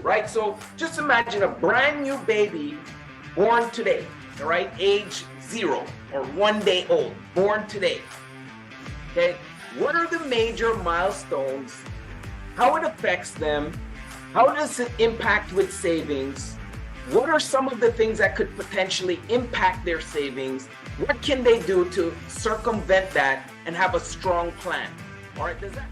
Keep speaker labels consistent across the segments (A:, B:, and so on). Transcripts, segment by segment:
A: right? So just imagine a brand new baby born today, all right, age 0 or 1 day old, born today. Okay, what are the major milestones, how it affects them, how does it impact with savings, what are some of the things that could potentially impact their savings, what can they do to circumvent that and have a strong plan? All right, does that?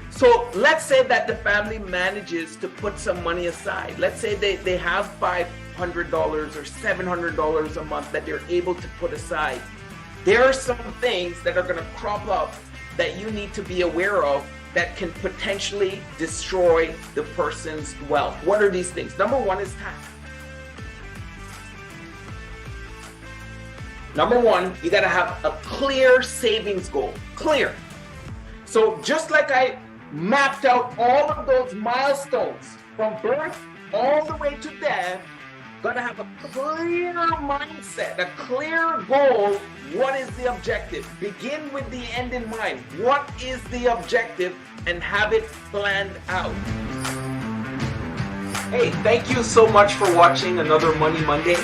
A: So let's say that the family manages to put some money aside. Let's say they have $500 or $700 a month that they're able to put aside. There are some things that are going to crop up that you need to be aware of that can potentially destroy the person's wealth. What are these things? Number one is tax. Number one, you got to have a clear savings goal. Clear. So just like I mapped out all of those milestones from birth all the way to death, gotta have a clear mindset, a clear goal. What is the objective? Begin with the end in mind. What is the objective? And have it planned out. Hey, thank you so much for watching another Money Monday.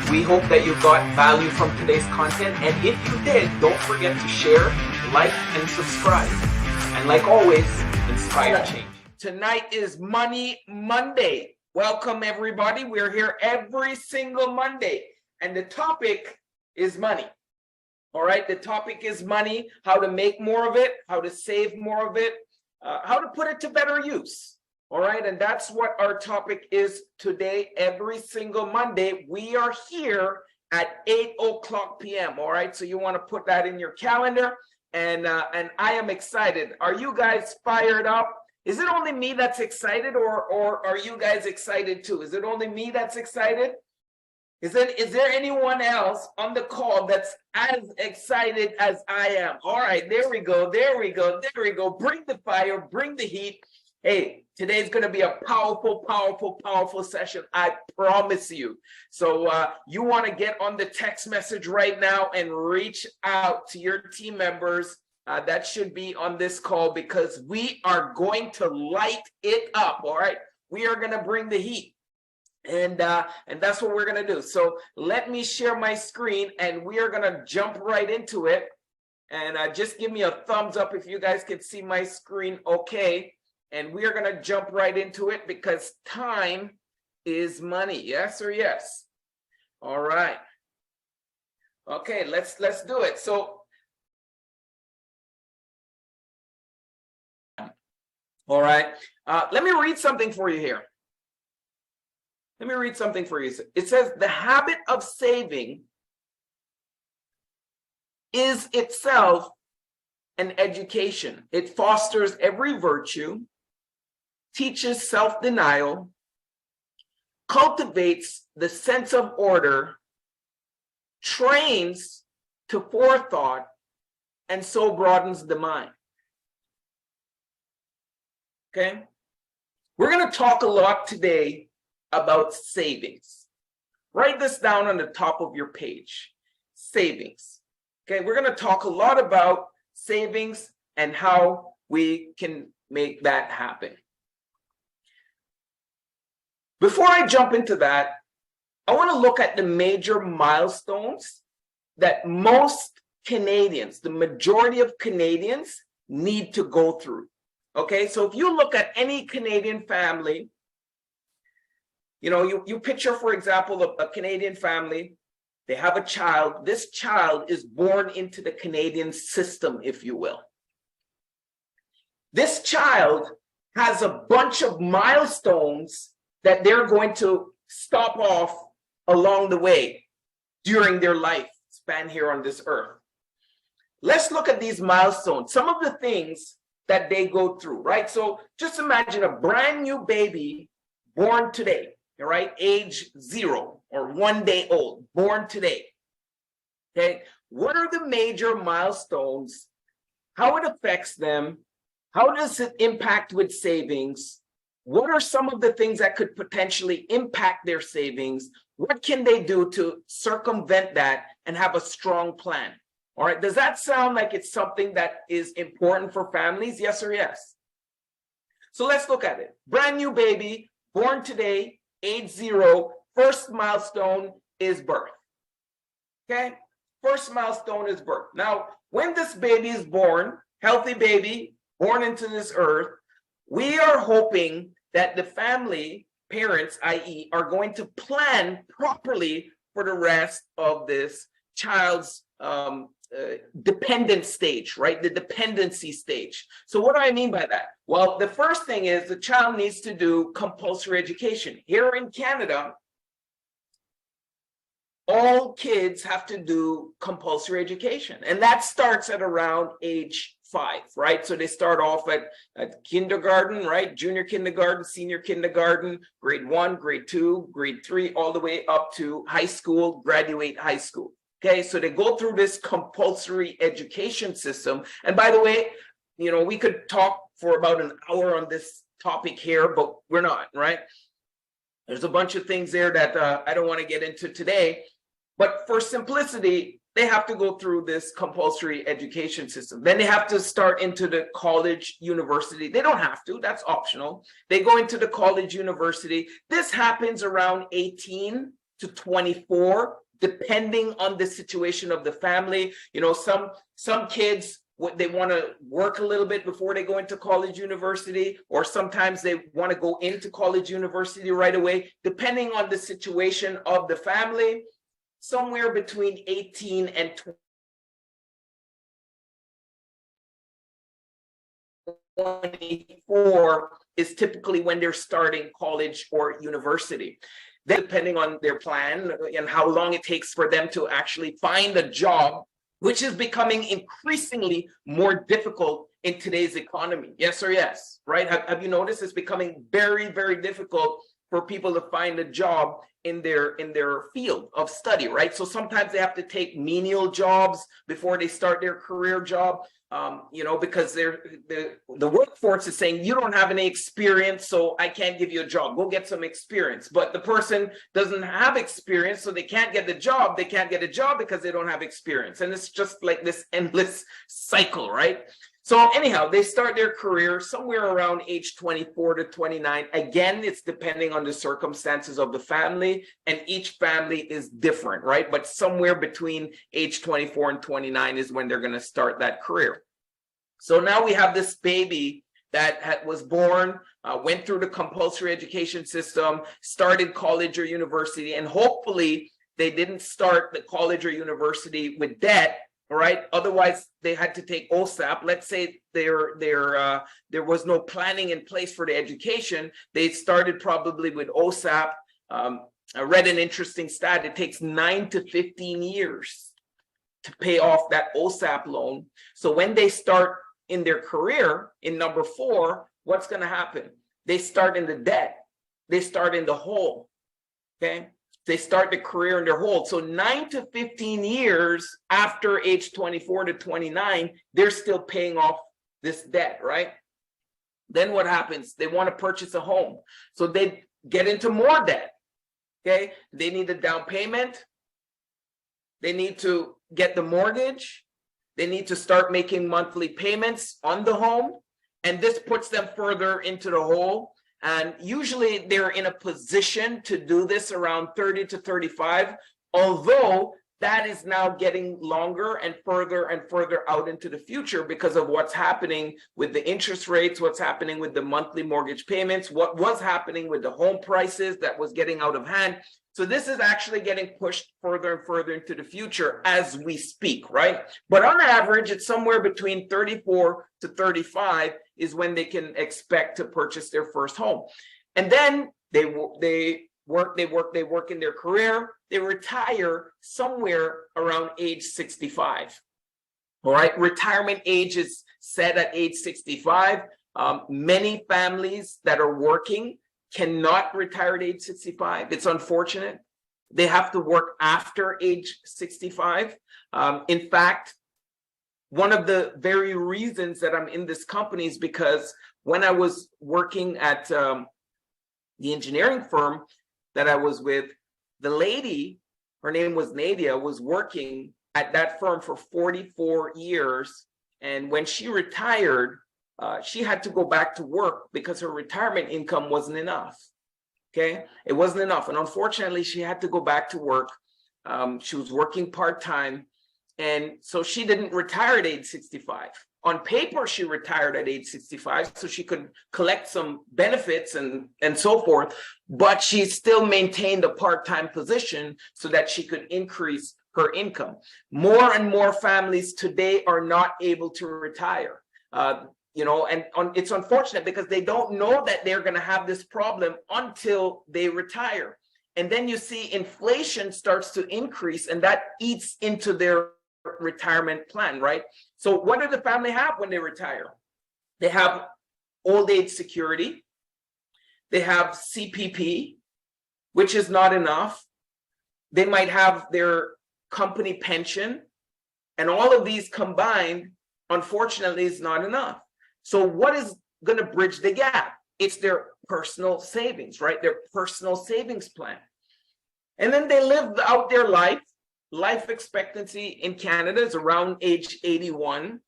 A: We hope that you got value from today's content, and if you did, don't forget to share, like, and subscribe. And like always, inspire change. Tonight is Money Monday. Welcome everybody. We're here every single Monday, and the topic is money. All right, the topic is money, how to make more of it, how to save more of it, how to put it to better use. All right, and that's what our topic is today. Every single Monday, we are here at 8:00 p.m. All right, so you want to put that in your calendar, and I am excited. Are you guys fired up? Is it only me that's excited, or are you guys excited too? Is it only me that's excited? Is there anyone else on the call that's as excited as I am? All right, there we go. Bring the fire, bring the heat. Hey, today's going to be a powerful session. I promise you. So you want to get on the text message right now and reach out to your team members that should be on this call, because we are going to light it up. All right, we are going to bring the heat. And that's what we're going to do. So let me share my screen and we are going to jump right into it. And just give me a thumbs up if you guys can see my screen okay. And we are going to jump right into it, because time is money. Yes or yes? All right. Okay, let's do it. So all right, let me read something for you here. Let me read something for you. It says, the habit of saving is itself an education. It fosters every virtue, teaches self-denial, cultivates the sense of order, trains to forethought, and so broadens the mind. Okay? We're going to talk a lot today about savings. Write this down on the top of your page. Savings. Okay, we're going to talk a lot about savings and how we can make that happen. Before I jump into that, I want to look at the major milestones that most Canadians, the majority of Canadians, need to go through. Okay, so if you look at any Canadian family, you know, you picture, for example, a Canadian family, they have a child. This child is born into the Canadian system, if you will. This child has a bunch of milestones that they're going to stop off along the way during their life span here on this earth. Let's look at these milestones, some of the things that they go through, right? So just imagine a brand new baby born today. All right, age 0 or 1 day old, born today. Okay, what are the major milestones? How it affects them? How does it impact with savings? What are some of the things that could potentially impact their savings? What can they do to circumvent that and have a strong plan? All right, does that sound like it's something that is important for families? Yes or yes? So let's look at it. Brand new baby, born today, age 0, first milestone is birth. Okay, first milestone is birth. Now, when this baby is born, healthy baby, born into this earth, we are hoping that the family, parents, i.e., are going to plan properly for the rest of this child's dependent stage, right? The dependency stage. So what do I mean by that? Well, the first thing is the child needs to do compulsory education. Here in Canada, all kids have to do compulsory education, and that starts at around age 5, right? So they start off at kindergarten, right? Junior kindergarten, senior kindergarten, grade 1, grade 2, grade 3, all the way up to high school, graduate high school. Okay, so they go through this compulsory education system. And by the way, you know, we could talk for about an hour on this topic here, but we're not, right? There's a bunch of things there that I don't want to get into today. But for simplicity, they have to go through this compulsory education system. Then they have to start into the college, university. They don't have to, that's optional. They go into the college, university. This happens around 18 to 24, depending on the situation of the family. You know, some kids, they want to work a little bit before they go into college, university, or sometimes they want to go into college, university right away, depending on the situation of the family. Somewhere between 18 and 24 is typically when they're starting college or university. Then, depending on their plan and how long it takes for them to actually find a job, which is becoming increasingly more difficult in today's economy. Yes or yes, right? Have you noticed it's becoming very, very difficult for people to find a job in their field of study, right? So sometimes they have to take menial jobs before they start their career job, you know, because the workforce is saying, you don't have any experience, so I can't give you a job. Go get some experience. But the person doesn't have experience, so they can't get the job. They can't get a job because they don't have experience. And it's just like this endless cycle, right? So anyhow, they start their career somewhere around age 24 to 29. Again, it's depending on the circumstances of the family, and each family is different, right? But somewhere between age 24 and 29 is when they're going to start that career. So now we have this baby that was born, went through the compulsory education system, started college or university, and hopefully they didn't start the college or university with debt. All right. Otherwise, they had to take OSAP. Let's say there was no planning in place for the education. They started probably with OSAP. I read an interesting stat. It takes 9 to 15 years to pay off that OSAP loan. So when they start in their career in number 4, what's going to happen? They start in the debt. They start in the hole. Okay. They start the career in their hole. So 9 to 15 years after age 24 to 29, they're still paying off this debt, right? Then what happens? They want to purchase a home. So they get into more debt, okay? They need a down payment. They need to get the mortgage. They need to start making monthly payments on the home. And this puts them further into the hole. And usually they're in a position to do this around 30 to 35, although that is now getting longer and further out into the future because of what's happening with the interest rates, what's happening with the monthly mortgage payments, what was happening with the home prices that was getting out of hand. So this is actually getting pushed further and further into the future as we speak, right? But on average, it's somewhere between 34 to 35 is when they can expect to purchase their first home. And then they work in their career, they retire somewhere around age 65. All right, retirement age is set at age 65. Many families that are working cannot retire at age 65. It's unfortunate. They have to work after age 65. In fact, one of the very reasons that I'm in this company is because when I was working at the engineering firm that I was with, the lady, her name was Nadia, was working at that firm for 44 years. And when she retired, she had to go back to work because her retirement income wasn't enough. Okay, it wasn't enough, and unfortunately, she had to go back to work. She was working part-time, and so she didn't retire at age 65. On paper, she retired at age 65, so she could collect some benefits and so forth, but she still maintained a part-time position so that she could increase her income. More and more families today are not able to retire. It's unfortunate because they don't know that they're going to have this problem until they retire. And then you see inflation starts to increase, and that eats into their retirement plan, right? So what do the family have when they retire? They have old age security. They have CPP, which is not enough. They might have their company pension, and all of these combined, unfortunately, is not enough. So what is going to bridge the gap? It's their personal savings, right? Their personal savings plan. And then they live out their life. Life expectancy in Canada is around age 81.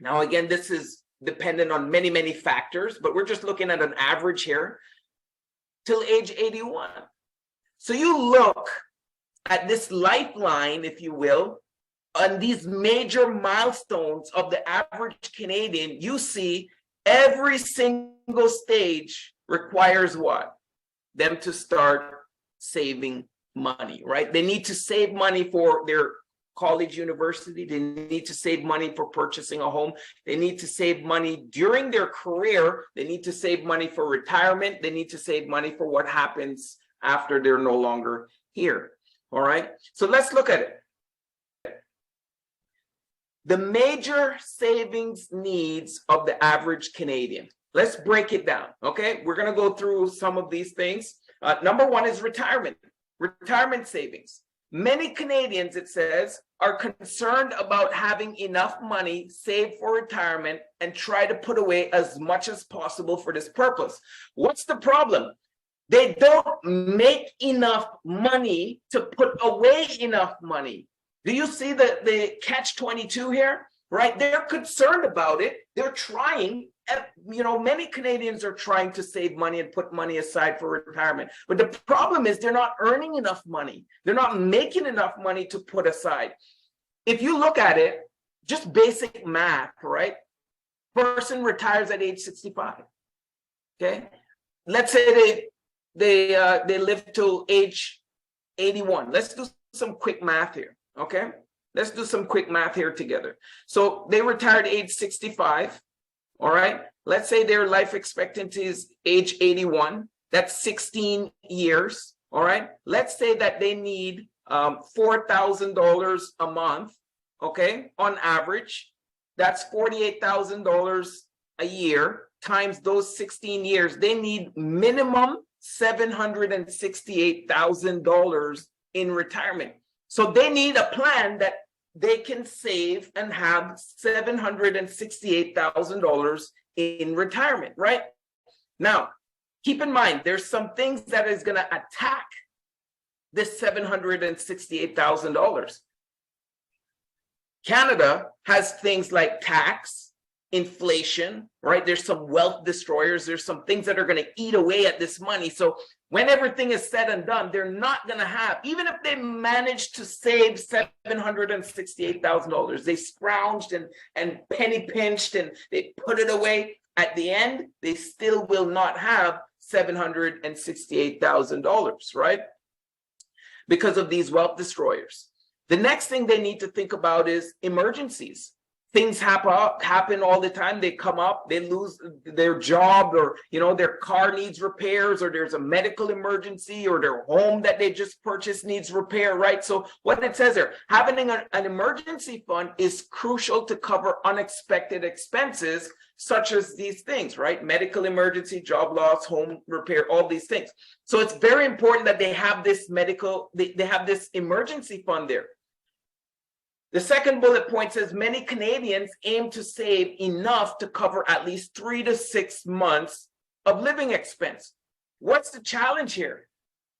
A: Now, again, this is dependent on many, many factors, but we're just looking at an average here till age 81. So you look at this lifeline, if you will, on these major milestones of the average Canadian, you see every single stage requires what? Them to start saving money, right? They need to save money for their college, university. They need to save money for purchasing a home. They need to save money during their career. They need to save money for retirement. They need to save money for what happens after they're no longer here. All right. So let's look at it. The major savings needs of the average Canadian. Let's break it down. Okay. We're going to go through some of these things. Number one is retirement. Retirement savings. Many Canadians, it says, are concerned about having enough money saved for retirement and try to put away as much as possible for this purpose. What's the problem? They don't make enough money to put away enough money. Do you see the catch-22 here? Right? They're concerned about it. They're trying. Many Canadians are trying to save money and put money aside for retirement. But the problem is they're not earning enough money. They're not making enough money to put aside. If you look at it, just basic math, right? Person retires at age 65. Okay? Let's say they live till age 81. Let's do some quick math here. Okay? Let's do some quick math here together. So they retired at age 65. All right. Let's say their life expectancy is age 81. That's 16 years. All right. Let's say that they need $4,000 a month. Okay. On average, that's $48,000 a year times those 16 years. They need minimum $768,000 in retirement. So they need a plan that they can save and have $768,000 in retirement, right? Now, keep in mind, there's some things that is going to attack this $768,000. Canada has things like tax, inflation, right? There's some wealth destroyers. There's some things that are going to eat away at this money. So when everything is said and done, they're not going to have, even if they manage to save $768,000, they scrounged and penny pinched and they put it away. At the end, they still will not have $768,000, right? Because of these wealth destroyers. The next thing they need to think about is emergencies. Things happen all the time. They come up, they lose their job, or their car needs repairs, or there's a medical emergency, or their home that they just purchased needs repair, right? So what it says there, having an emergency fund is crucial to cover unexpected expenses such as these things, right? Medical emergency, job loss, home repair, all these things. So it's very important that they have this they have this emergency fund there. The second bullet point says many Canadians aim to save enough to cover at least 3 to 6 months of living expense. What's the challenge here?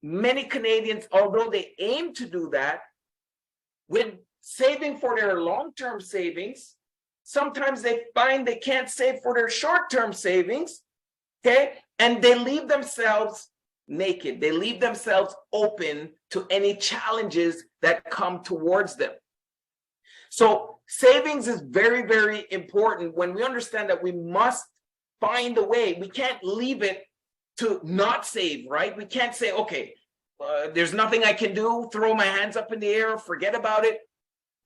A: Many Canadians, although they aim to do that, when saving for their long-term savings, Sometimes they find they can't save for their short-term savings, okay? And they leave themselves naked. They leave themselves open to any challenges that come towards them. So savings is very, very important when we understand that we must find a way. We can't leave it to not save, right? We can't say, okay, there's nothing I can do, throw my hands up in the air, forget about it.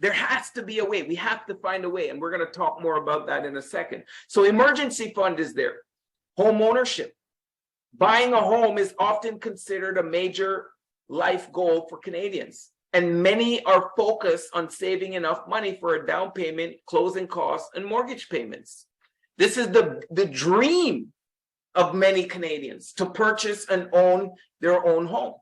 A: There has to be a way. We have to find a way. And we're going to talk more about that in a second. So emergency fund is there. Home ownership. Buying a home is often considered a major life goal for Canadians. And many are focused on saving enough money for a down payment, closing costs, and mortgage payments. This is the dream of many Canadians, to purchase and own their own home.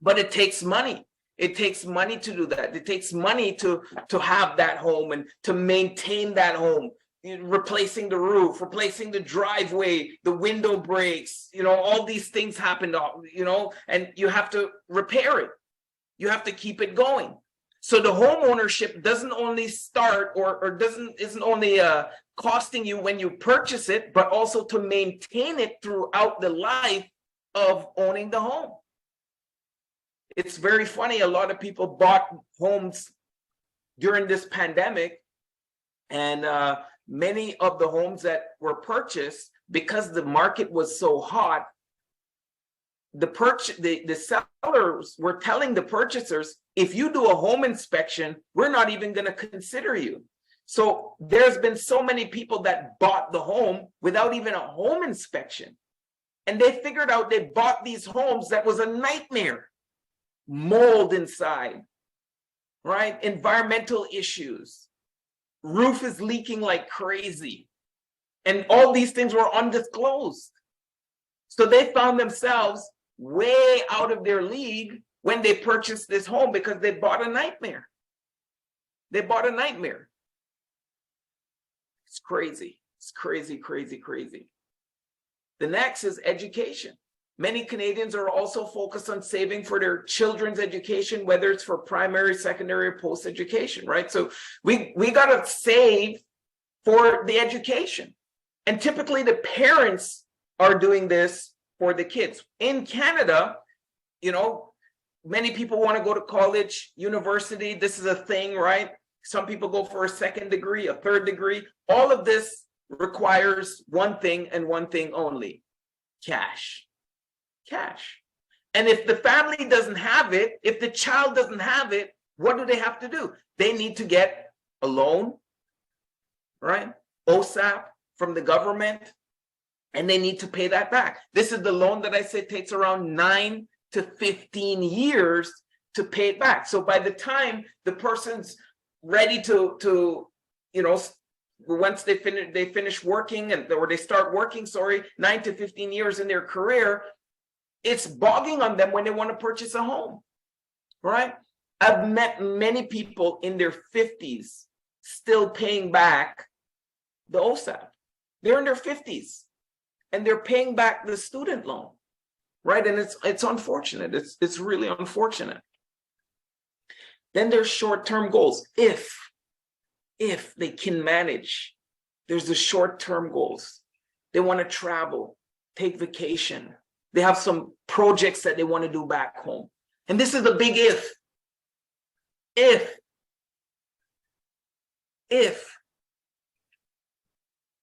A: But it takes money. It takes money to do that. It takes money to have that home and to maintain that home, replacing the roof, replacing the driveway, the window breaks, all these things happen, and you have to repair it. You have to keep it going. So the home ownership doesn't only start or isn't only costing you when you purchase it, but also to maintain it throughout the life of owning the home. It's very funny. A lot of people bought homes during this pandemic, and many of the homes that were purchased, because the market was so hot, the sellers were telling the purchasers, if you do a home inspection, we're not even going to consider you. So there's been so many people that bought the home without even a home inspection. And they figured out they bought these homes that was a nightmare. Mold inside, right? Environmental issues. Roof is leaking like crazy. And all these things were undisclosed. So they found themselves way out of their league when they purchased this home because they bought a nightmare. They bought a nightmare. It's crazy. It's crazy, crazy, crazy. The next is education. Many Canadians are also focused on saving for their children's education, whether it's for primary, secondary, or post-education, right? So we got to save for the education. And typically the parents are doing this for the kids. In Canada, many people want to go to college, university. This is a thing, right? Some people go for a second degree, a third degree. All of this requires one thing and one thing only: cash. Cash. And if the family doesn't have it, if the child doesn't have it, what do they have to do? They need to get a loan, right? OSAP from the government, and they need to pay that back. This is the loan that I said takes around 9 to 15 years to pay it back. So by the time the person's ready to once they finish working or they start working, 9 to 15 years in their career, it's bogging on them when they want to purchase a home, right? I've met many people in their 50s still paying back the OSAP. They're in their 50s and they're paying back the student loan, right? And it's unfortunate. It's really unfortunate. Then there's short-term goals. If they can manage, there's the short-term goals. They want to travel, take vacation. They have some projects that they want to do back home. And this is the big if. If.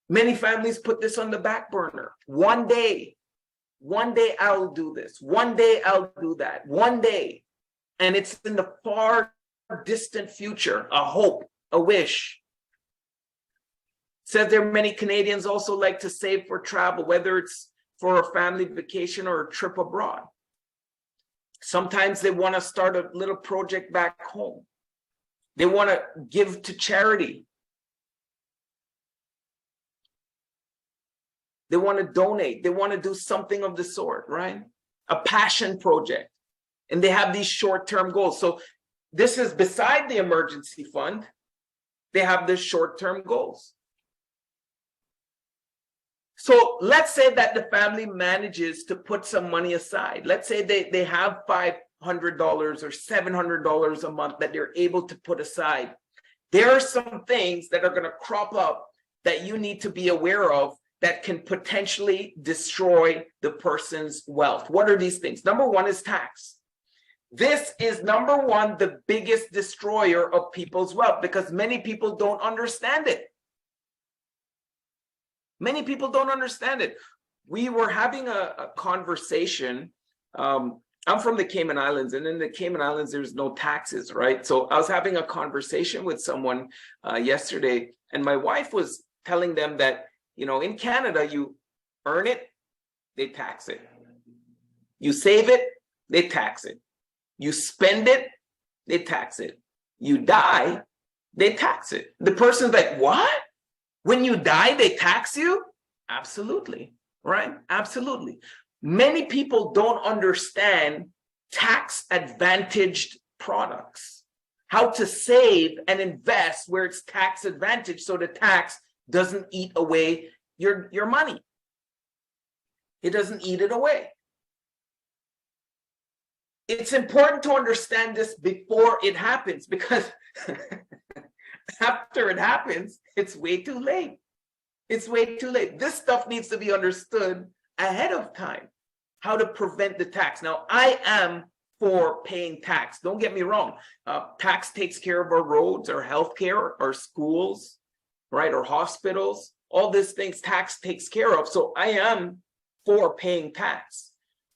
A: Many families put this on the back burner. One day I'll do this. One day I'll do that. One day. And it's in the far distant future, a hope, a wish. Says there many Canadians also like to save for travel, whether it's for a family vacation or a trip abroad. Sometimes they want to start a little project back home. They want to give to charity. They want to donate. They want to do something of the sort, right? A passion project. And they have these short-term goals. So this is beside the emergency fund. They have the short-term goals. So let's say that the family manages to put some money aside. Let's say they have $500 or $700 a month that they're able to put aside. There are some things that are going to crop up that you need to be aware of that can potentially destroy the person's wealth. What are these things? Number one is tax. This is number one, the biggest destroyer of people's wealth, because many people don't understand it. Many people don't understand it. We were having a conversation. I'm from the Cayman Islands, and in the Cayman Islands, there's no taxes, right? So I was having a conversation with someone yesterday, and my wife was telling them that, in Canada, you earn it, they tax it. You save it, they tax it. You spend it, they tax it. You die, they tax it. The person's like, what? When you die, they tax you? Absolutely, right? Absolutely. Many people don't understand tax advantaged products, how to save and invest where it's tax advantage so the tax doesn't eat away your money. It doesn't eat it away. It's important to understand this before it happens, because after it happens, it's way too late. It's way too late. This stuff needs to be understood ahead of time, how to prevent the tax. Now, I am for paying tax. Don't get me wrong. Tax takes care of our roads, our healthcare, our schools, right? Our hospitals, all these things tax takes care of. So I am for paying tax,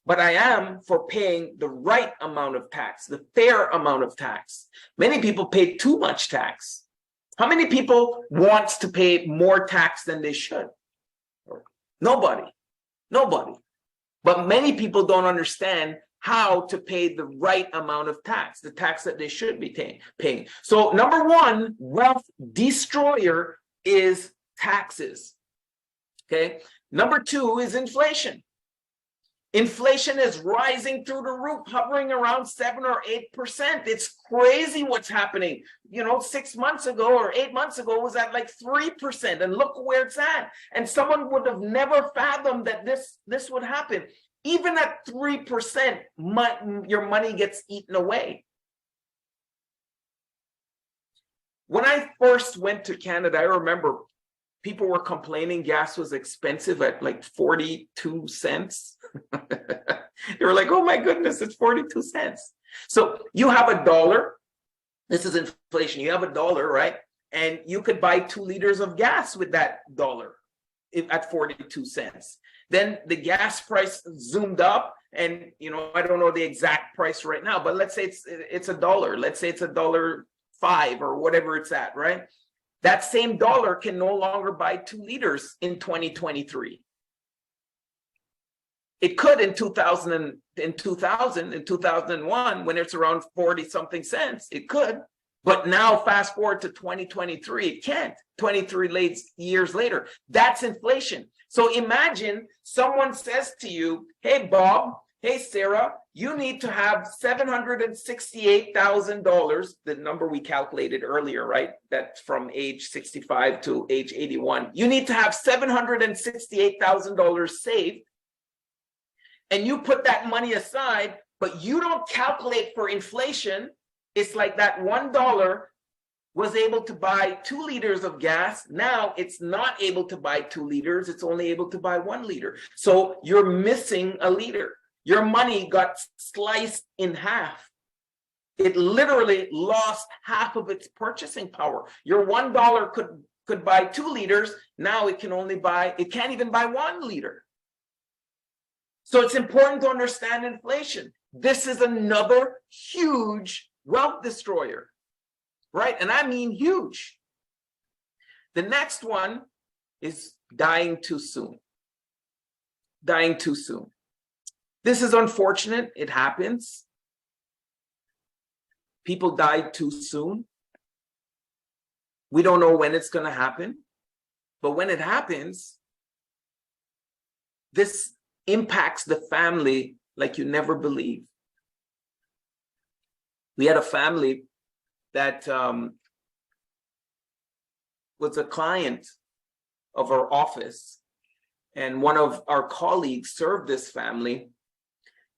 A: but I am for paying the right amount of tax, the fair amount of tax. Many people pay too much tax. How many people wants to pay more tax than they should? Nobody. But many people don't understand how to pay the right amount of tax, the tax that they should be paying. So number one, wealth destroyer is taxes. Okay. Number two is inflation. Inflation is rising through the roof, hovering around 7 or 8%. It's crazy what's happening. 6 months ago or 8 months ago was at like 3%, and look where it's at. And someone would have never fathomed that this would happen. Even at 3%, your money gets eaten away. When I first went to Canada, I remember people were complaining gas was expensive at like 42 cents. They were like, oh my goodness, it's 42 cents. So you have $1. This is inflation. You have $1, right? And you could buy 2 liters of gas with that $1 at 42 cents. Then the gas price zoomed up, and I don't know the exact price right now, but let's say it's $1. Let's say it's $1.05 or whatever it's at, right? That same dollar can no longer buy 2 liters in 2023. It could in 2001, when it's around 40 something cents, it could. But now fast forward to 2023, it can't. 23 years later, that's inflation. So imagine someone says to you, hey, Bob, hey, Sarah, you need to have $768,000, the number we calculated earlier, right? That's from age 65 to age 81. You need to have $768,000 saved, and you put that money aside, but you don't calculate for inflation. It's like that $1 was able to buy 2 liters of gas. Now it's not able to buy 2 liters. It's only able to buy 1 liter. So you're missing a liter. Your money got sliced in half. It literally lost half of its purchasing power. Your $1 could buy 2 liters. Now it can't even buy 1 liter. So it's important to understand inflation. This is another huge wealth destroyer, right? And I mean huge. The next one is dying too soon. Dying too soon. This is unfortunate. It happens. People die too soon. We don't know when it's going to happen. But when it happens, this impacts the family like you never believe. We had a family that was a client of our office, and one of our colleagues served this family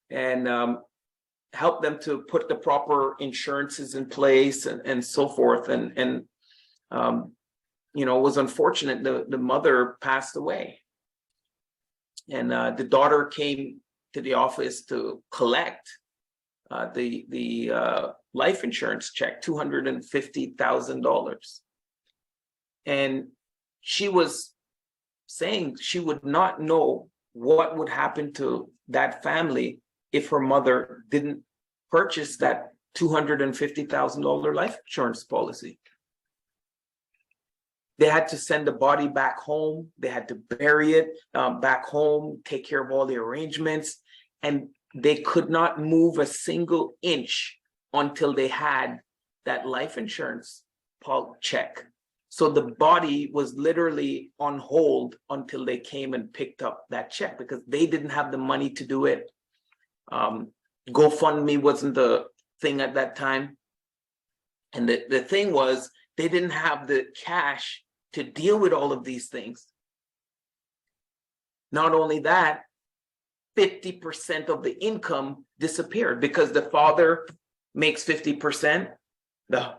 A: and helped them to put the proper insurances in place and so forth. And It was unfortunate. The mother passed away, and the daughter came to the office to collect the life insurance check, $250,000. And she was saying she would not know what would happen to that family if her mother didn't purchase that $250,000 life insurance policy. They had to send the body back home. They had to bury it back home, take care of all the arrangements, and they could not move a single inch until they had that life insurance check. So the body was literally on hold until they came and picked up that check because they didn't have the money to do it. GoFundMe wasn't the thing at that time. And the thing was, they didn't have the cash to deal with all of these things. Not only that, 50% of the income disappeared because the father makes 50%, the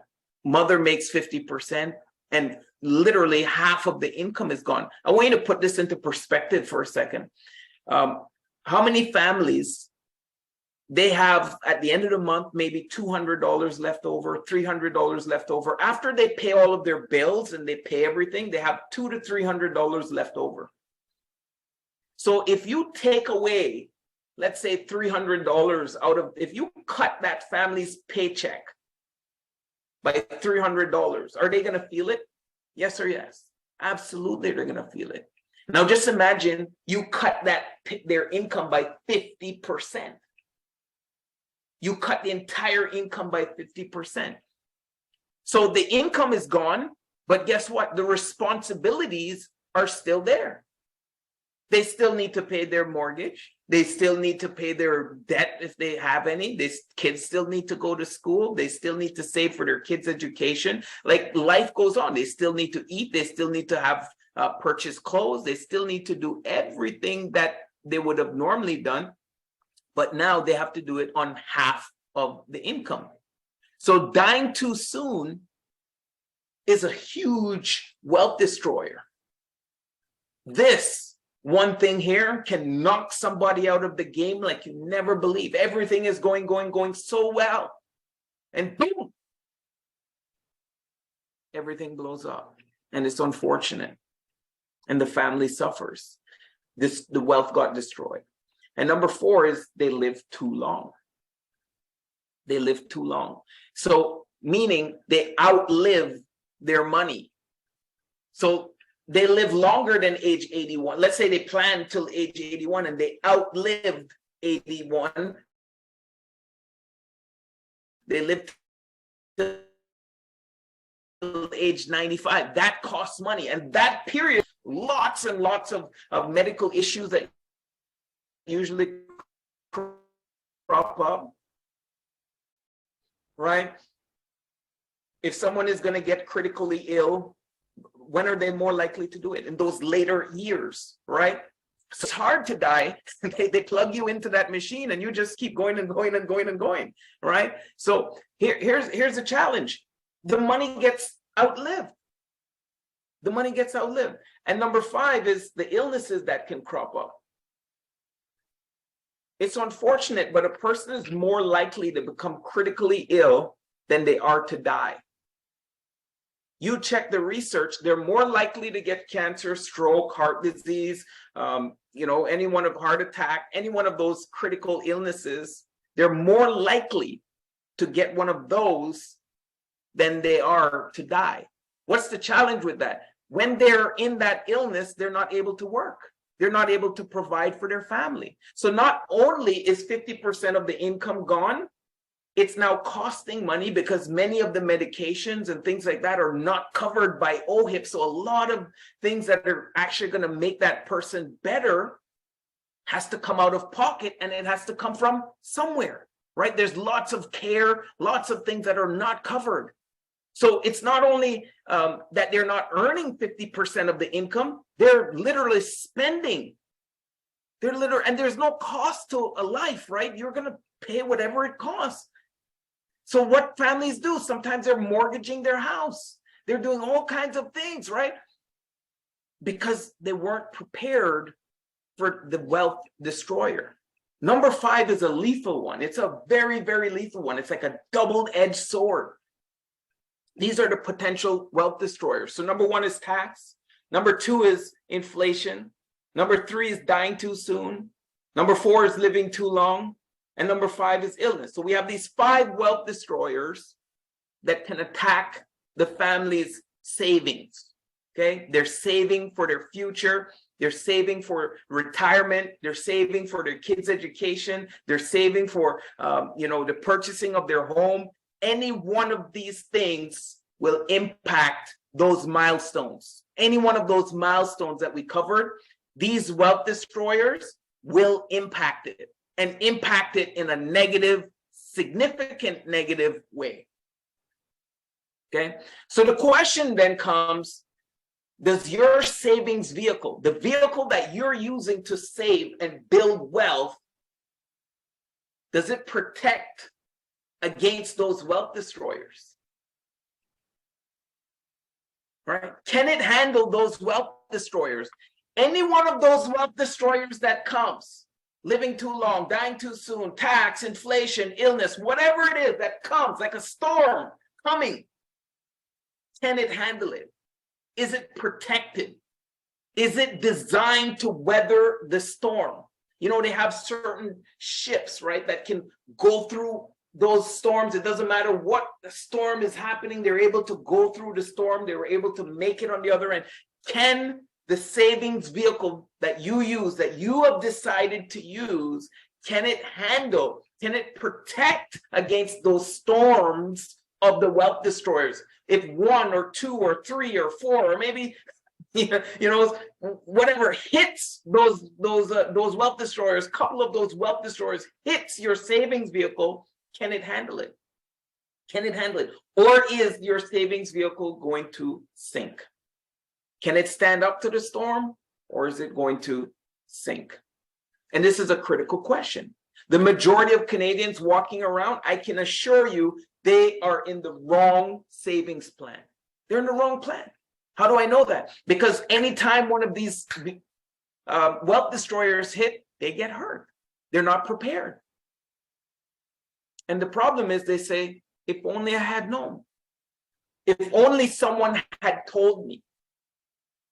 A: mother makes 50%, and literally half of the income is gone. I want you to put this into perspective for a second. How many families, they have at the end of the month maybe $200 left over, $300 left over. After they pay all of their bills and they pay everything, they have $200 to $300 left over. So if you take away, let's say $300 out of, if you cut that family's paycheck by $300, are they going to feel it? Yes or yes? Absolutely, they're going to feel it. Now just imagine you cut their income by 50%. You cut the entire income by 50%. So the income is gone, but guess what? The responsibilities are still there. They still need to pay their mortgage. They still need to pay their debt if they have any. Kids still need to go to school. They still need to save for their kids' education. Like life goes on. They still need to eat. They still need to have purchase clothes. They still need to do everything that they would have normally done. But now they have to do it on half of the income. So dying too soon is a huge wealth destroyer. This one thing here can knock somebody out of the game like you never believe. Everything is going so well. And boom, everything blows up. And it's unfortunate. And the family suffers. The wealth got destroyed. And number 4 is they live too long. They live too long. So meaning they outlive their money. So they live longer than age 81. Let's say they planned till age 81 and they outlived 81. They lived till age 95. That costs money. And that period, lots and lots of medical issues that usually crop up, right? If someone is going to get critically ill, when are they more likely to do it? In those later years, right? So it's hard to die. They plug you into that machine and you just keep going and going and going and going, right? So here's the challenge. The money gets outlived. The money gets outlived. And number 5 is the illnesses that can crop up. It's unfortunate, but a person is more likely to become critically ill than they are to die. You check the research, they're more likely to get cancer, stroke, heart disease, any one of heart attack, any one of those critical illnesses. They're more likely to get one of those than they are to die. What's the challenge with that? When they're in that illness, they're not able to work. They're not able to provide for their family. So not only is 50% of the income gone, it's now costing money because many of the medications and things like that are not covered by OHIP. So a lot of things that are actually going to make that person better has to come out of pocket, and it has to come from somewhere, right? There's lots of care, lots of things that are not covered. So it's not only that they're not earning 50% of the income, they're literally spending. And there's no cost to a life, right? You're going to pay whatever it costs. So what families do, sometimes they're mortgaging their house. They're doing all kinds of things, right? Because they weren't prepared for the wealth destroyer. Number 5 is a lethal one. It's a very, very lethal one. It's like a double-edged sword. These are the potential wealth destroyers. So number 1 is tax. Number 2 is inflation. Number 3 is dying too soon. Number 4 is living too long. And number 5 is illness. So we have these 5 wealth destroyers that can attack the family's savings. Okay, they're saving for their future. They're saving for retirement. They're saving for their kids' education. They're saving for, the purchasing of their home. Any one of these things will impact those milestones. Any one of those milestones that we covered, these wealth destroyers will impact it, and impact it in a negative, significant negative way. Okay, so the question then comes, does your savings vehicle, the vehicle that you're using to save and build wealth, does it protect against those wealth destroyers? Right? Can it handle those wealth destroyers? Any one of those wealth destroyers that comes, living too long, dying too soon, tax, inflation, illness, whatever it is that comes like a storm coming, can it handle it? Is it protected? Is it designed to weather the storm? You know, they have certain ships, right, that can go through those storms. It doesn't matter what the storm is happening. They're able to go through the storm. They were able to make it on the other end. Can the savings vehicle that you use, that you have decided to use, can it handle, can it protect against those storms of the wealth destroyers? If 1 or 2 or 3 or 4 or maybe whatever hits those wealth destroyers, couple of those wealth destroyers hits your savings vehicle, can it handle it? Can it handle it? Or is your savings vehicle going to sink? Can it stand up to the storm, or is it going to sink? And this is a critical question. The majority of Canadians walking around, I can assure you, they are in the wrong savings plan. They're in the wrong plan. How do I know that? Because anytime one of these wealth destroyers hit, they get hurt. They're not prepared. And the problem is, they say, if only I had known. If only someone had told me.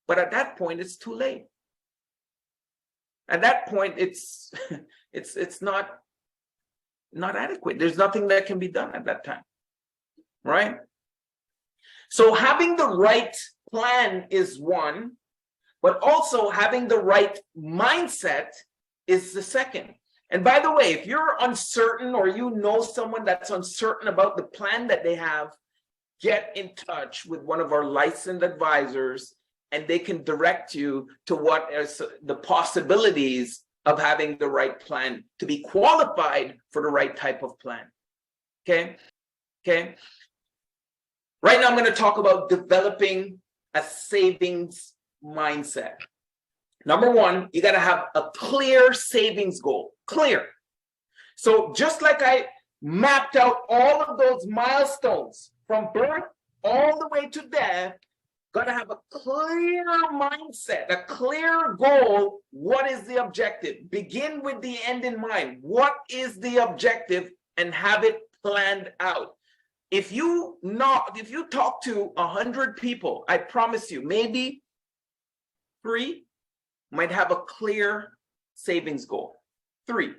A: But at that point, it's too late. At that point, it's not adequate. There's nothing that can be done at that time, right? So having the right plan is one, but also having the right mindset is the second. And by the way, if you're uncertain, or you know someone that's uncertain about the plan that they have, get in touch with one of our licensed advisors, and they can direct you to what is the possibilities of having the right plan to be qualified for the right type of plan. Okay. Right now, I'm going to talk about developing a savings mindset. Number 1, you got to have a clear savings goal. Clear. So just like I mapped out all of those milestones from birth all the way to death, got to have a clear mindset, a clear goal. What is the objective? Begin with the end in mind. What is the objective? And have it planned out. If you talk to 100 people, I promise you, maybe 3 might have a clear savings goal. 3.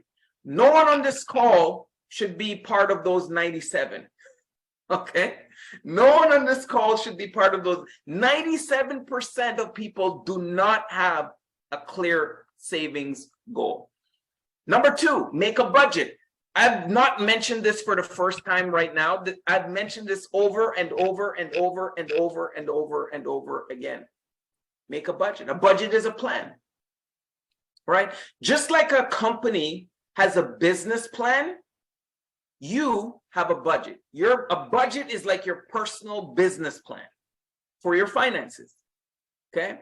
A: No one on this call should be part of those 97. Okay? No one on this call should be part of those. 97% of people do not have a clear savings goal. Number 2, make a budget. I've not mentioned this for the first time right now. I've mentioned this over and over and over and over and over and over again. Make a budget. A budget is a plan, right? Just like a company has a business plan, you have a budget. A budget is like your personal business plan for your finances. Okay.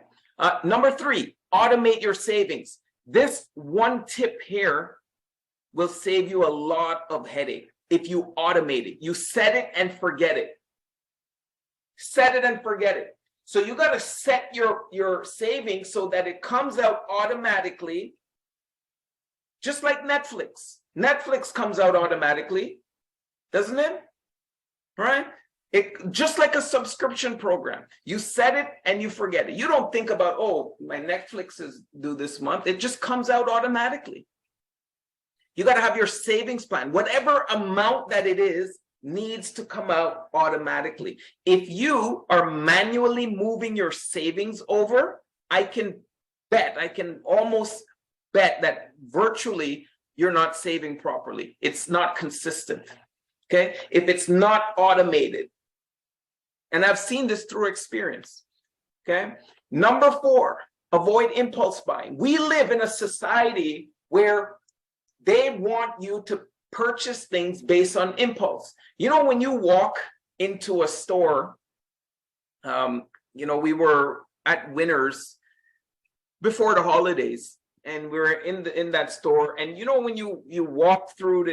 A: Number 3, automate your savings. This one tip here will save you a lot of headache if you automate it. You set it and forget it. set it and forget it. So you got to set your savings so that it comes out automatically, just like Netflix. Netflix comes out automatically, doesn't it? Right? It just like a subscription program. You set it and you forget it. You don't think about, oh, my Netflix is due this month. It just comes out automatically. You got to have your savings plan. Whatever amount that it is needs to come out automatically. If you are manually moving your savings over, I can almost bet that virtually you're not saving properly. It's not consistent. Okay? If it's not automated. And I've seen this through experience. Okay? Number 4, avoid impulse buying. We live in a society where they want you to purchase things based on impulse. You know, when you walk into a store, we were at Winners before the holidays, and we were in that store, and when you walk through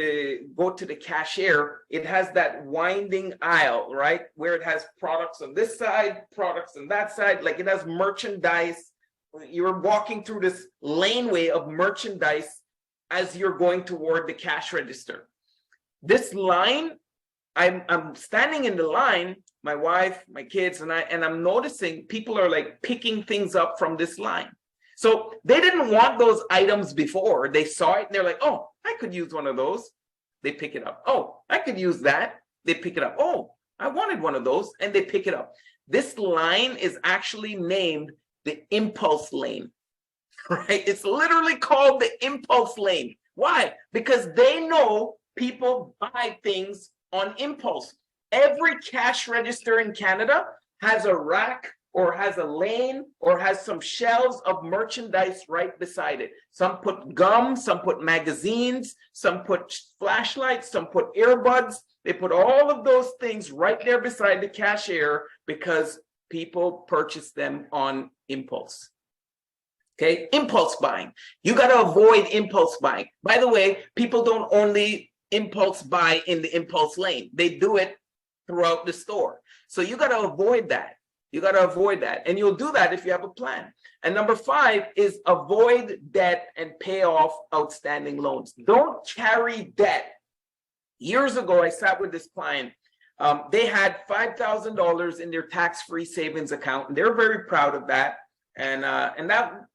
A: go to the cashier, it has that winding aisle, right, where it has products on this side, products on that side, like it has merchandise. You're walking through this laneway of merchandise as you're going toward the cash register. This line, I'm standing in the line, my wife, my kids, and I'm noticing people are like picking things up from this line. So they didn't want those items before. They saw it and they're like, oh, I could use one of those. They pick it up. Oh, I could use that. They pick it up. Oh, I wanted one of those, and they pick it up. This line is actually named the impulse lane. Right? It's literally called the impulse lane. Why? Because they know people buy things on impulse. Every cash register in Canada has a rack or has a lane or has some shelves of merchandise right beside it. Some put gum, some put magazines, some put flashlights, some put earbuds. They put all of those things right there beside the cashier because people purchase them on impulse. Okay, impulse buying. You got to avoid impulse buying. By the way, people don't only impulse buy in the impulse lane. They do it throughout the store. So you got to avoid that. You got to avoid that. And you'll do that if you have a plan. And number 5 is avoid debt and pay off outstanding loans. Don't carry debt. Years ago, I sat with this client. They had $5,000 in their tax-free savings account, and they're very proud of that. And that,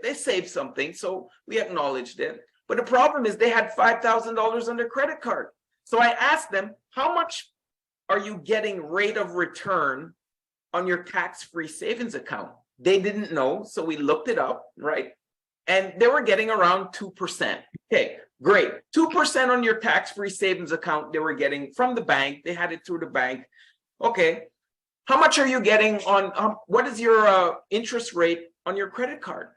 A: they saved something, so we acknowledged it. But the problem is they had $5,000 on their credit card. So I asked them, how much are you getting rate of return on your tax-free savings account? They didn't know, so we looked it up, right? And they were getting around 2%. Okay, great. 2% on your tax-free savings account they were getting from the bank. They had it through the bank. Okay. How much are you getting on, what is your interest rate on your credit card?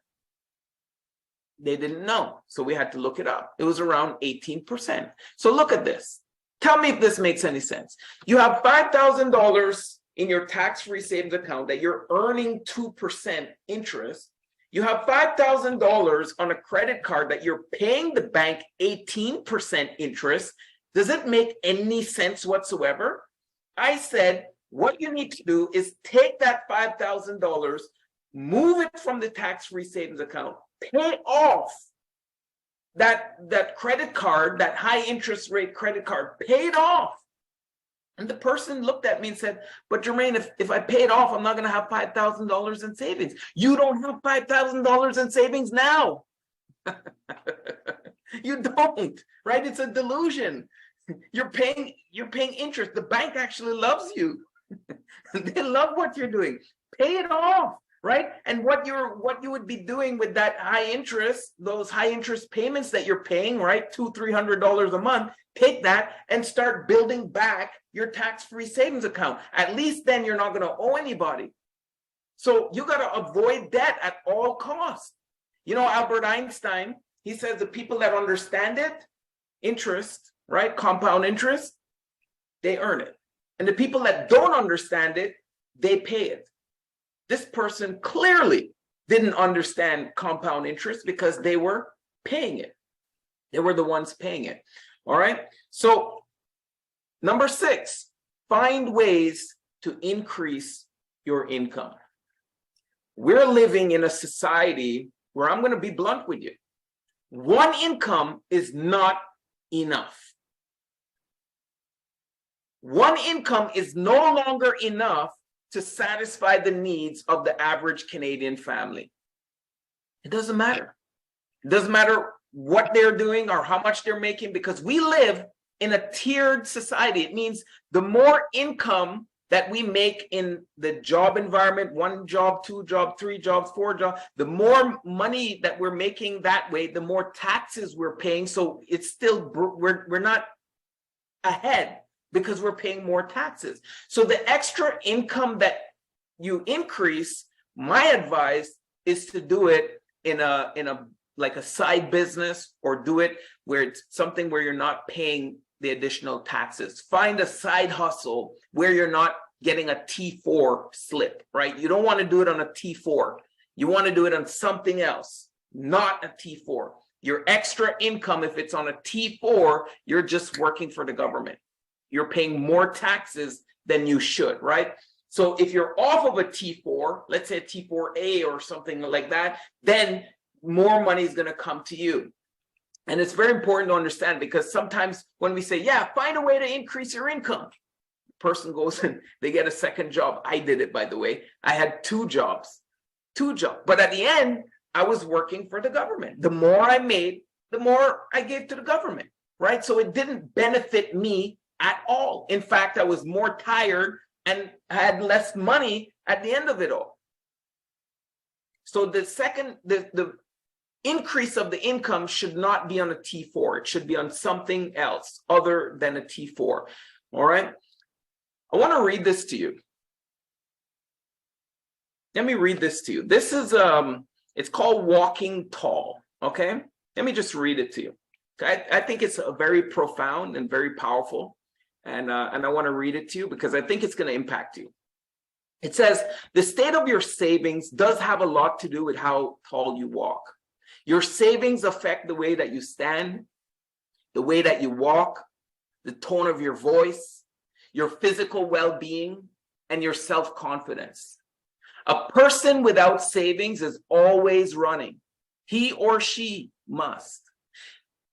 A: They didn't know, so we had to look it up. It was around 18%. So look at this. Tell me if this makes any sense. You have $5,000 in your tax-free savings account that you're earning 2% interest. You have $5,000 on a credit card that you're paying the bank 18% interest. Does it make any sense whatsoever? I said, what you need to do is take that $5,000, move it from the tax-free savings account, pay off that credit card, that high interest rate credit card, pay it off. And the person looked at me and said, but Jermaine, if I pay it off, I'm not going to have $5,000 in savings. You don't have $5,000 in savings now. You don't, right? It's a delusion. You're paying interest. The bank actually loves you. They love what you're doing. Pay it off, right? And what you would be doing with that high interest, those high interest payments that you're paying, right? $200-300 a month, take that and start building back your tax-free savings account. At least then you're not going to owe anybody. So you got to avoid debt at all costs. Albert Einstein, he says the people that understand it, interest, right? Compound interest, they earn it. And the people that don't understand it, they pay it. This person clearly didn't understand compound interest because they were paying it. They were the ones paying it. All right. So number 6, find ways to increase your income. We're living in a society where I'm going to be blunt with you. One income is not enough. One income is no longer enough to satisfy the needs of the average Canadian family. It doesn't matter. It doesn't matter what they're doing or how much they're making, because we live in a tiered society. It means the more income that we make in the job environment, 1 job, 2 jobs, 3 jobs, 4 jobs, the more money that we're making that way, the more taxes we're paying. So it's still, we're not ahead because we're paying more taxes. So the extra income that you increase, my advice is to do it in a like a side business, or do it where it's something where you're not paying the additional taxes. Find a side hustle where you're not getting a T4 slip, right? You don't want to do it on a T4. You want to do it on something else, not a T4. Your extra income, if it's on a T4, you're just working for the government. You're paying more taxes than you should, right? So if you're off of a T4, let's say a T4A or something like that, then more money is going to come to you. And it's very important to understand, because sometimes when we say, yeah, find a way to increase your income, the person goes and they get a second job. I did it, by the way. I had 2 jobs. But at the end, I was working for the government. The more I made, the more I gave to the government, right? So it didn't benefit me at all. In fact, I was more tired and had less money at the end of it all. So the increase of the income should not be on a T4. It should be on something else other than a T4. All right. I want to read this to you. Let me read this to you. This is it's called Walking Tall. Okay. Let me just read it to you. I think it's a very profound and very powerful. And I want to read it to you because I think it's going to impact you. It says, the state of your savings does have a lot to do with how tall you walk. Your savings affect the way that you stand, the way that you walk, the tone of your voice, your physical well-being, and your self-confidence. A person without savings is always running. He or she must.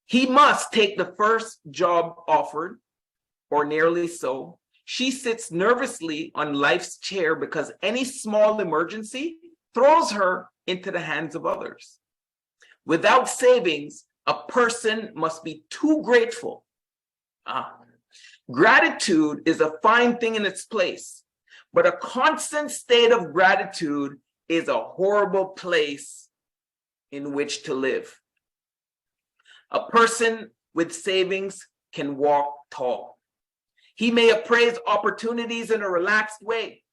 A: He must take the first job offered, or nearly so. She sits nervously on life's chair because any small emergency throws her into the hands of others. Without savings, a person must be too grateful. Gratitude is a fine thing in its place, but a constant state of gratitude is a horrible place in which to live. A person with savings can walk tall. He may appraise opportunities in a relaxed way,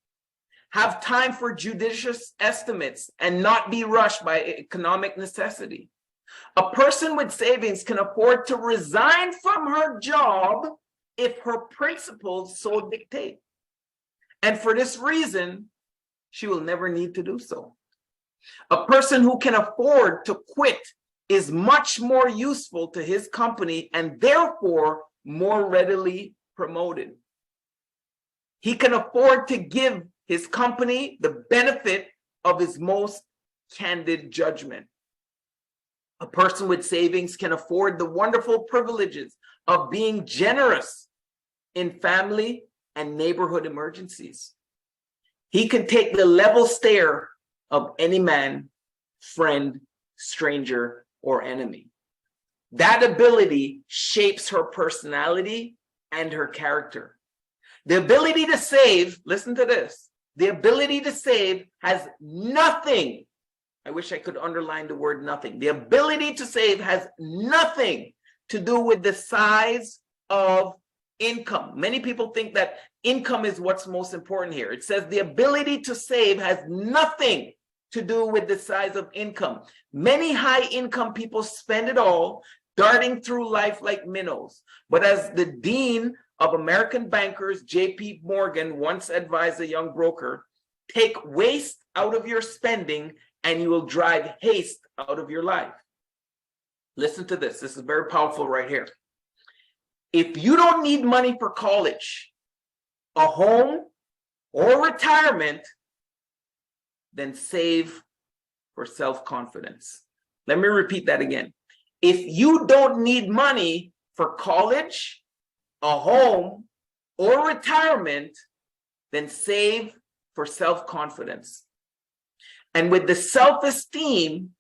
A: have time for judicious estimates, and not be rushed by economic necessity. A person with savings can afford to resign from her job if her principles so dictate. And for this reason, she will never need to do so. A person who can afford to quit is much more useful to his company and therefore more readily promoted. He can afford to give his company the benefit of his most candid judgment. A person with savings can afford the wonderful privileges of being generous in family and neighborhood emergencies. He can take the level stare of any man, friend, stranger, or enemy. That ability shapes her personality and her character. The ability to save, listen to this, the ability to save has nothing, I wish I could underline the word nothing. The ability to save has nothing to do with the size of income. Many people think that income is what's most important here. It says the ability to save has nothing to do with the size of income. Many high income people spend it all, darting through life like minnows. But as the dean of American bankers, J.P. Morgan, once advised a young broker, take waste out of your spending and you will drive haste out of your life. Listen to this. This is very powerful right here. If you don't need money for college, a home, or retirement, then save for self-confidence. Let me repeat that again. If you don't need money for college, a home, or retirement, then save for self-confidence. And with the self-esteem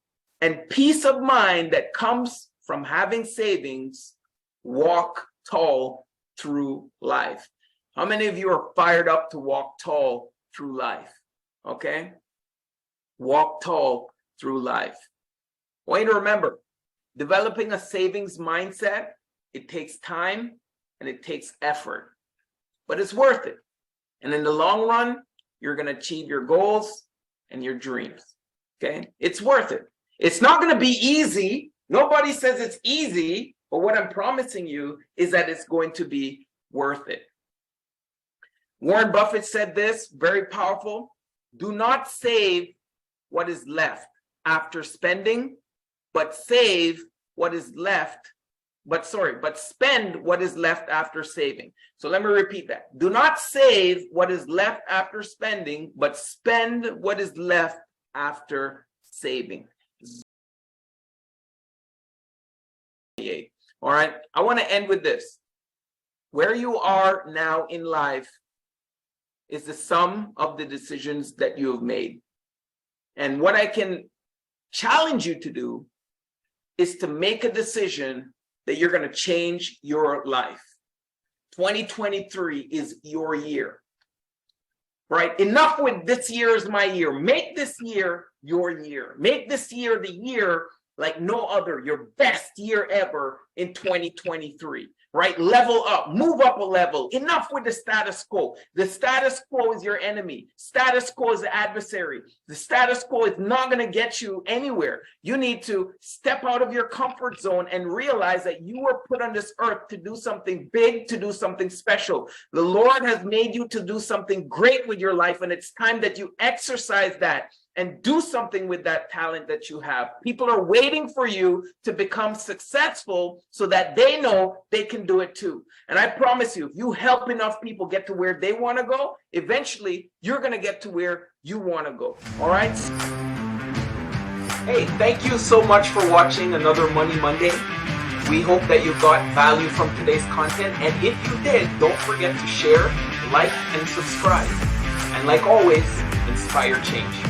A: and peace of mind that comes from having savings, walk tall through life. How many of you are fired up to walk tall through life? Okay? Walk tall through life. I want you to remember, developing a savings mindset, it takes time and it takes effort, but it's worth it. And in the long run, you're going to achieve your goals and your dreams. Okay? It's worth it. It's not going to be easy. Nobody says it's easy, but what I'm promising you is that it's going to be worth it. Warren Buffett said this, very powerful. Do not save what is left after spending, but save what is left, but spend what is left after saving. So let me repeat that. Do not save what is left after spending, but spend what is left after saving. All right, I want to end with this. Where you are now in life is the sum of the decisions that you have made. And what I can challenge you to do is to make a decision that you're going to change your life. 2023 is your year, right? Enough with this year is my year. Make this year your year. Make this year the year like no other, your best year ever in 2023, right? Level up, move up a level. Enough with the status quo. The status quo is your enemy. Status quo is the adversary. The status quo is not going to get you anywhere. You need to step out of your comfort zone and realize that you were put on this earth to do something big, to do something special. The Lord has made you to do something great with your life, and it's time that you exercise that and do something with that talent that you have. People are waiting for you to become successful so that they know they can do it too. And I promise you, if you help enough people get to where they want to go, eventually you're going to get to where you want to go. All right? Hey, thank you so much for watching another Money Monday. We hope that you got value from today's content. And if you did, don't forget to share, like, and subscribe. And like always, inspire change.